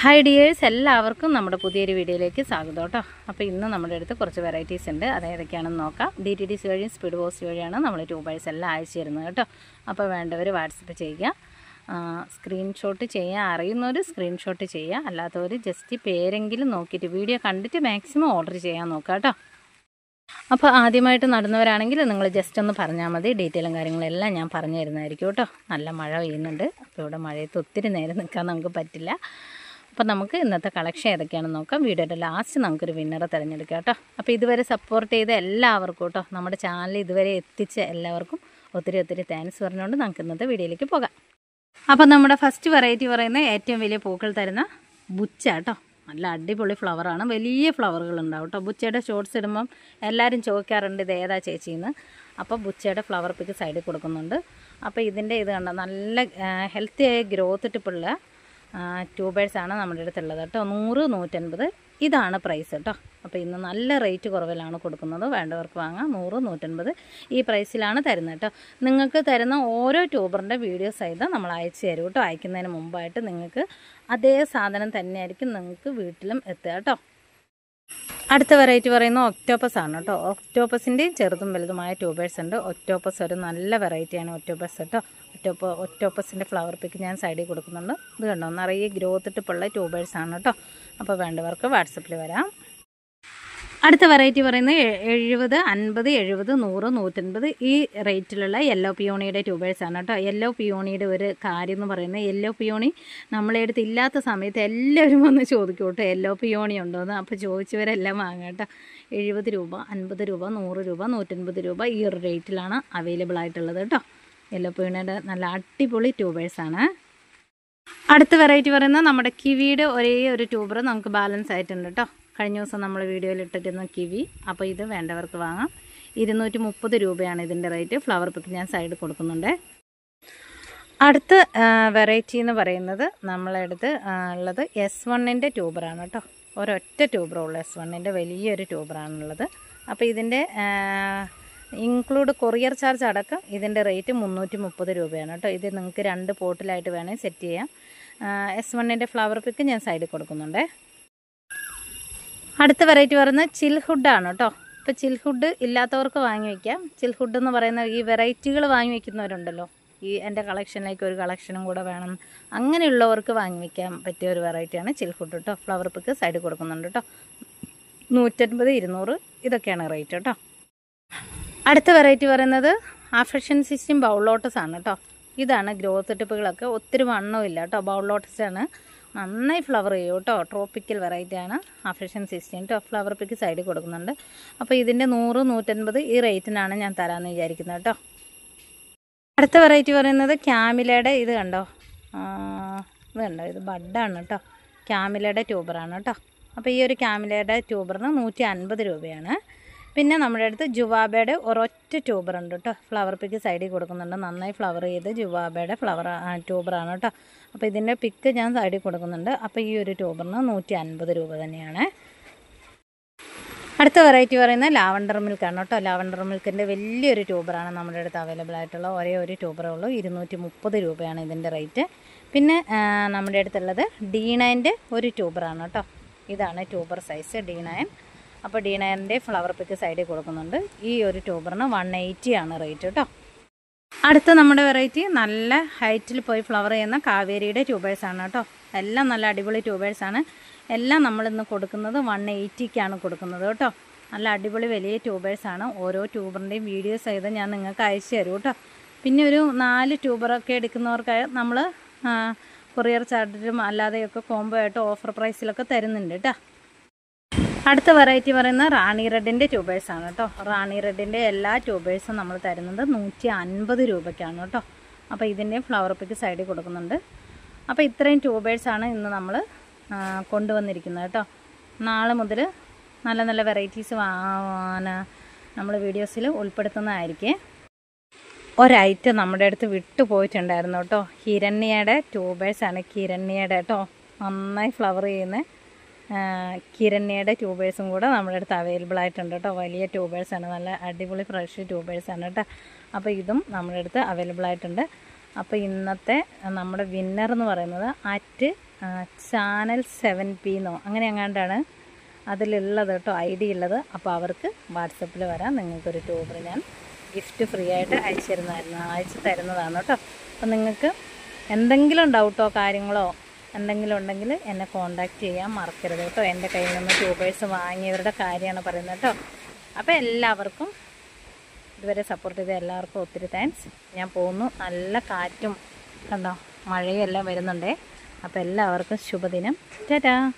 Hi dears, എല്ലാവർക്കും നമ്മുടെ പുതിയൊരു വീഡിയോയിലേക്ക് സ്വാഗതം കേട്ടോ. അപ്പോൾ ഇന്ന് നമ്മുടെ അടുത്ത് കുറച്ച് വെറൈറ്റീസ് ഉണ്ട്. അതേതൊക്കെയാണെന്ന് നോക്കാം. DTDC വഴിയും സ്പീഡ് പോസ്റ്റ് വഴിയാണ് നമ്മൾ ട്യൂബേഴ്സ് എല്ലാം അയച്ചു തരുന്നത് കേട്ടോ. അപ്പോൾ വേണ്ടവർ വാട്സപ്പ് ചെയ്യുക, സ്ക്രീൻഷോട്ട് ചെയ്യാൻ അറിയുന്നവർ സ്ക്രീൻഷോട്ട് ചെയ്യുക, അല്ലാത്തവർ ജസ്റ്റ് പേരെങ്കിലും നോക്കിയിട്ട് വീഡിയോ കണ്ടിട്ട് മാക്സിമം ഓർഡർ ചെയ്യാൻ നോക്കുക കേട്ടോ. അപ്പോൾ ആദ്യമായിട്ട് നടന്നവരാണെങ്കിൽ നിങ്ങൾ ജസ്റ്റ് ഒന്ന് പറഞ്ഞാൽ മതി, ഡീറ്റെയിലും കാര്യങ്ങളെല്ലാം ഞാൻ പറഞ്ഞു തരുന്നതായിരിക്കും കേട്ടോ. നല്ല മഴ പെയ്യുന്നുണ്ട്, അപ്പോൾ ഇവിടെ മഴയത്ത് ഒത്തിരി നേരം നിൽക്കാൻ നമുക്ക് പറ്റില്ല. അപ്പോൾ നമുക്ക് ഇന്നത്തെ കളക്ഷൻ ഏതൊക്കെയാണെന്ന് നോക്കാം. വീഡിയോയുടെ ലാസ്റ്റ് നമുക്കൊരു വിന്നറെ തിരഞ്ഞെടുക്കാം കേട്ടോ. അപ്പോൾ ഇതുവരെ സപ്പോർട്ട് ചെയ്ത എല്ലാവർക്കും കേട്ടോ, നമ്മുടെ ചാനൽ ഇതുവരെ എത്തിച്ച എല്ലാവർക്കും ഒത്തിരി താങ്ക്സ് പറഞ്ഞുകൊണ്ട് നമുക്ക് ഇന്നത്തെ വീഡിയോയിലേക്ക് പോകാം. അപ്പോൾ നമ്മുടെ ഫസ്റ്റ് വെറൈറ്റി പറയുന്ന ഏറ്റവും വലിയ പൂക്കൾ തരുന്ന ബുച്ച കേട്ടോ. നല്ല അടിപൊളി ഫ്ലവറാണ്, വലിയ ഫ്ലവറുകൾ ഉണ്ടാവും കേട്ടോ. ബുച്ചയുടെ ഷോർട്ട്സ് ഇടുമ്പം എല്ലാവരും ചോദിക്കാറുണ്ട് ഇത് ഏതാ ചേച്ചിന്ന്. അപ്പോൾ ബുച്ചയുടെ ഫ്ലവർ പിക്ക് സൈഡിൽ കൊടുക്കുന്നുണ്ട്. അപ്പോൾ ഇതിൻ്റെ ഇത് കണ്ടോ, നല്ല ഹെൽത്തി ആയ ഗ്രോത്ത് ടിപ്പുള്ള ട്യൂബേഴ്സാണ് നമ്മുടെ അടുത്തുള്ളത് കേട്ടോ. 100, 150 ഇതാണ് പ്രൈസ് കേട്ടോ. അപ്പോൾ ഇന്ന് നല്ല റേറ്റ് കുറവിലാണ് കൊടുക്കുന്നത്. വേണ്ടവർക്ക് വാങ്ങാം. 100, 150 ഈ പ്രൈസിലാണ് തരുന്നത് കേട്ടോ. നിങ്ങൾക്ക് തരുന്ന ഓരോ ട്യൂബറിൻ്റെ വീഡിയോ സഹിതം നമ്മൾ അയച്ചു തരും കേട്ടോ. അയക്കുന്നതിന് മുമ്പായിട്ട് നിങ്ങൾക്ക് അതേ സാധനം തന്നെയായിരിക്കും നിങ്ങൾക്ക് വീട്ടിലും എത്തുക കേട്ടോ. അടുത്ത വെറൈറ്റി പറയുന്നത് ഒക്ടോപ്പസ് ആണ് കേട്ടോ. ഒക്ടോപ്പസിൻ്റെയും ചെറുതും വലുതുമായ ട്യൂബേഴ്സ് ഉണ്ട്. ഒക്ടോപ്പസ് ഒരു നല്ല വെറൈറ്റിയാണ് ഒക്ടോപ്പസ് കേട്ടോ. ഒക്ടോപ്പസിൻ്റെ ഫ്ലവർ പിക്ക് ഞാൻ സൈഡിൽ കൊടുക്കുന്നുണ്ട്. ഇത് കണ്ടോ, നിറയെ ഗ്രോത്ത് ടിപ്പുള്ള ട്യൂബേഴ്സാണ് കേട്ടോ. അപ്പോൾ വേണ്ടവർക്ക് വാട്സപ്പിൽ വരാം. അടുത്ത വെറൈറ്റി പറയുന്നത് 70, 50, 70, 100, 150 ഈ റേറ്റിലുള്ള യെല്ലോ പിയോണിയുടെ ട്യൂബേഴ്സാണ് കേട്ടോ. യെല്ലോ പിയോണിയുടെ ഒരു കാര്യം എന്ന് പറയുന്നത്, യെല്ലോ പിയോണി നമ്മളെ അടുത്ത് ഇല്ലാത്ത സമയത്ത് എല്ലാവരും വന്ന് ചോദിക്കും കേട്ടോ, യെല്ലോ പിയോണി ഉണ്ടോയെന്ന്. അപ്പോൾ ചോദിച്ചവരെല്ലാം വാങ്ങാം കേട്ടോ. 70 രൂപ, 50 രൂപ, 100 രൂപ, 150 രൂപ ഈ ഒരു റേറ്റിലാണ് അവൈലബിൾ ആയിട്ടുള്ളത് കേട്ടോ. യെല്ലോ പിയോണിയുടെ നല്ല അടിപൊളി ട്യൂബേഴ്സാണ്. അടുത്ത വെറൈറ്റി പറയുന്നത് നമ്മുടെ കിവിയുടെ ഒരേ ഒരു ട്യൂബർ നമുക്ക് ബാലൻസ് ആയിട്ടുണ്ട് കേട്ടോ. കഴിഞ്ഞ ദിവസം നമ്മൾ വീഡിയോയിൽ ഇട്ടിരുന്ന കിവി. അപ്പോൾ ഇത് വേണ്ടവർക്ക് വാങ്ങാം. 230 രൂപയാണ് ഇതിൻ്റെ റേറ്റ്. ഫ്ലവർ പിക്ക് ഞാൻ സൈഡ് കൊടുക്കുന്നുണ്ട്. അടുത്ത വെറൈറ്റി എന്ന് പറയുന്നത് നമ്മളെടുത്ത് ഉള്ളത് S1ൻ്റെ ട്യൂബറാണ് കേട്ടോ. ഒരൊറ്റ ട്യൂബറുള്ള S1ൻ്റെ വലിയൊരു ട്യൂബറാണുള്ളത്. അപ്പോൾ ഇതിൻ്റെ ഇൻക്ലൂഡ് കൊറിയർ ചാർജ് അടക്കം ഇതിൻ്റെ റേറ്റ് 330 രൂപയാണ് കേട്ടോ. ഇത് നിങ്ങൾക്ക് 2 പോട്ടിലായിട്ട് വേണമെങ്കിൽ സെറ്റ് ചെയ്യാം. S1ൻ്റെ ഫ്ലവർ പിക്ക് ഞാൻ സൈഡിൽ കൊടുക്കുന്നുണ്ട്. അടുത്ത വെറൈറ്റി പറയുന്നത് ചിൽഹുഡാണ് കേട്ടോ. ഇപ്പോൾ ചിൽഹുഡ് ഇല്ലാത്തവർക്ക് വാങ്ങി വയ്ക്കാം. ചിൽഹുഡ് എന്ന് പറയുന്ന ഈ വെറൈറ്റികൾ വാങ്ങി വയ്ക്കുന്നവരുണ്ടല്ലോ, ഈ എൻ്റെ കളക്ഷനിലേക്ക് ഒരു കളക്ഷനും കൂടെ വേണം, അങ്ങനെയുള്ളവർക്ക് വാങ്ങി വയ്ക്കാൻ പറ്റിയ ഒരു വെറൈറ്റിയാണ് ചിൽഹുഡ് കേട്ടോ. ഫ്ലവർ പിക്ക് സൈഡിൽ കൊടുക്കുന്നുണ്ട് കേട്ടോ. 150, 200 ഇതൊക്കെയാണ് റേറ്റ് കേട്ടോ. അടുത്ത വെറൈറ്റി പറയുന്നത് ആഫ്രിക്കൻ സിസ്റ്റം ബൗൾ ലോട്ടസ് ആണ് കേട്ടോ. ഇതാണ് ഗ്രോത്ത് ടിപ്പുകളൊക്കെ ഒത്തിരി വണ്ണമില്ല കേട്ടോ. ബൗൾ ലോട്ടസ് ആണ്, നന്നായി ഫ്ലവർ ചെയ്യും കേട്ടോ. ട്രോപ്പിക്കൽ വെറൈറ്റിയാണ് ആഫ്രിക്കൻ സിസ്റ്റം കേട്ടോ. ഫ്ലവർ പിക്ക് സൈഡിൽ കൊടുക്കുന്നുണ്ട്. അപ്പോൾ ഇതിൻ്റെ 100, 150 ഈ റേറ്റിനാണ് ഞാൻ തരാമെന്ന് വിചാരിക്കുന്നത് കേട്ടോ. അടുത്ത വെറൈറ്റി പറയുന്നത് ക്യാമിലയുടെ ഇത് കണ്ടോ, ഇത് ബഡാണ് കേട്ടോ. ക്യാമിലയുടെ ട്യൂബറാണ് കേട്ടോ. അപ്പോൾ ഈ ഒരു ക്യാമിലയുടെ ട്യൂബറിന് 150 രൂപയാണ്. പിന്നെ നമ്മുടെ അടുത്ത് ജുവാബയുടെ ഒരൊറ്റ ട്യൂബർ ഉണ്ട് കേട്ടോ. ഫ്ലവർ പിക്ക് സൈഡിൽ കൊടുക്കുന്നുണ്ട്. നന്നായി ഫ്ലവർ ചെയ്ത് ജുവാബയുടെ ട്യൂബറാണ് കേട്ടോ. അപ്പോൾ ഇതിൻ്റെ പിക്ക് ഞാൻ സൈഡിൽ കൊടുക്കുന്നുണ്ട്. അപ്പോൾ ഈ ഒരു ട്യൂബറിന് 150 രൂപ തന്നെയാണ്. അടുത്ത വെറൈറ്റി പറയുന്നത് ലാവണ്ടർ മിൽക്കാണ് കേട്ടോ. ലാവണ്ടർ മിൽക്കിൻ്റെ വലിയൊരു ട്യൂബറാണ് നമ്മുടെ അടുത്ത് അവൈലബിൾ ആയിട്ടുള്ള ഒരേ ഒരു ട്യൂബറേ ഉള്ളൂ. 230 രൂപയാണ് ഇതിൻ്റെ റേറ്റ്. പിന്നെ നമ്മുടെ അടുത്തുള്ളത് D9ൻ്റെ ഒരു ട്യൂബറാണ് കേട്ടോ. ഇതാണ് ട്യൂബർ സൈസ് D9. അപ്പോൾ D9ൻ്റെ ഫ്ലവർ പിക്ക് സൈഡിൽ കൊടുക്കുന്നുണ്ട്. ഈ ഒരു ട്യൂബറിന് 180 ആണ് റേറ്റ് കേട്ടോ. അടുത്ത നമ്മുടെ വെറൈറ്റി നല്ല ഹൈറ്റിൽ പോയി ഫ്ലവർ ചെയ്യുന്ന കാവേരിയുടെ ട്യൂബേഴ്സാണ് കേട്ടോ. എല്ലാം നല്ല അടിപൊളി ട്യൂബേഴ്സാണ്. എല്ലാം നമ്മളിന്ന് കൊടുക്കുന്നത് 180ക്കാണ് കൊടുക്കുന്നത് കേട്ടോ. നല്ല അടിപൊളി വലിയ ട്യൂബേഴ്സാണ്. ഓരോ ട്യൂബറിൻ്റെയും വീഡിയോ സഹിതം ഞാൻ നിങ്ങൾക്ക് അയച്ചു തരും കേട്ടോ. പിന്നെ ഒരു 4 ട്യൂബറൊക്കെ എടുക്കുന്നവർക്ക് നമ്മൾ കൊറിയർ ചാർജിലും അല്ലാതെയൊക്കെ കോംബോ ആയിട്ട് ഓഫർ പ്രൈസിലൊക്കെ തരുന്നുണ്ട് കേട്ടോ. അടുത്ത വെറൈറ്റി പറയുന്നത് റാണി റെഡിൻ്റെ ട്യൂബേഴ്സാണ് കേട്ടോ. റാണി റെഡിൻ്റെ എല്ലാ ട്യൂബേഴ്സും നമ്മൾ തരുന്നത് 150 രൂപയ്ക്കാണ് കേട്ടോ. അപ്പോൾ ഇതിൻ്റെ ഫ്ലവർ പിക്ക് സൈഡിൽ കൊടുക്കുന്നുണ്ട്. അപ്പോൾ ഇത്രയും ട്യൂബേഴ്സാണ് ഇന്ന് നമ്മൾ കൊണ്ടുവന്നിരിക്കുന്നത് കേട്ടോ. നാളെ മുതൽ നല്ല നല്ല വെറൈറ്റീസ് നമ്മൾ വീഡിയോസിൽ ഉൾപ്പെടുത്തുന്നതായിരിക്കും. ഒരൈറ്റം നമ്മുടെ അടുത്ത് വിട്ടു പോയിട്ടുണ്ടായിരുന്നു കേട്ടോ. ഹിരണ്യയുടെ ട്യൂബേഴ്സാണ്. ഹിരണ്യയുടെ കേട്ടോ, നന്നായി ഫ്ലവർ ചെയ്യുന്ന കിരണ്യയുടെ ട്യൂബേഴ്സും കൂടെ നമ്മുടെ അടുത്ത് അവൈലബിൾ ആയിട്ടുണ്ട് കേട്ടോ. വലിയ ട്യൂബേഴ്സാണ്, നല്ല അടിപൊളി ഫ്രഷ് ട്യൂബേഴ്സാണ് കേട്ടോ. അപ്പോൾ ഇതും നമ്മുടെ അടുത്ത് അവൈലബിൾ ആയിട്ടുണ്ട്. അപ്പോൾ ഇന്നത്തെ നമ്മുടെ വിന്നർ എന്ന് പറയുന്നത് ചാനൽ 7P എന്നോ അങ്ങനെ എങ്ങാണ്ടാണ് അതിലുള്ളത് കേട്ടോ, ID ഉള്ളത്. അപ്പോൾ അവർക്ക് വാട്സപ്പിൽ വരാം. നിങ്ങൾക്കൊരു ട്യൂബർ ഞാൻ ഗിഫ്റ്റ് ഫ്രീ ആയിട്ട് അയച്ചു തരുന്നതാണ് കേട്ടോ. അപ്പോൾ നിങ്ങൾക്ക് എന്തെങ്കിലും ഡൗട്ടോ കാര്യങ്ങളോ എന്തെങ്കിലും ഉണ്ടെങ്കിൽ എന്നെ കോൺടാക്റ്റ് ചെയ്യാൻ മറക്കരുത് കേട്ടോ. എൻ്റെ കയ്യിൽ നിന്ന് ട്യൂബേഴ്സ് വാങ്ങിയവരുടെ കാര്യമാണ് പറയുന്നത് കേട്ടോ. അപ്പോൾ എല്ലാവർക്കും ഇതുവരെ സപ്പോർട്ട് ചെയ്ത എല്ലാവർക്കും ഒത്തിരി താങ്ക്സ്. ഞാൻ പോകുന്നു. നല്ല കാറ്റും കണ്ടോ മഴയും എല്ലാം വരുന്നുണ്ടേ. അപ്പോൾ എല്ലാവർക്കും ശുഭദിനം. ടാറ്റാ.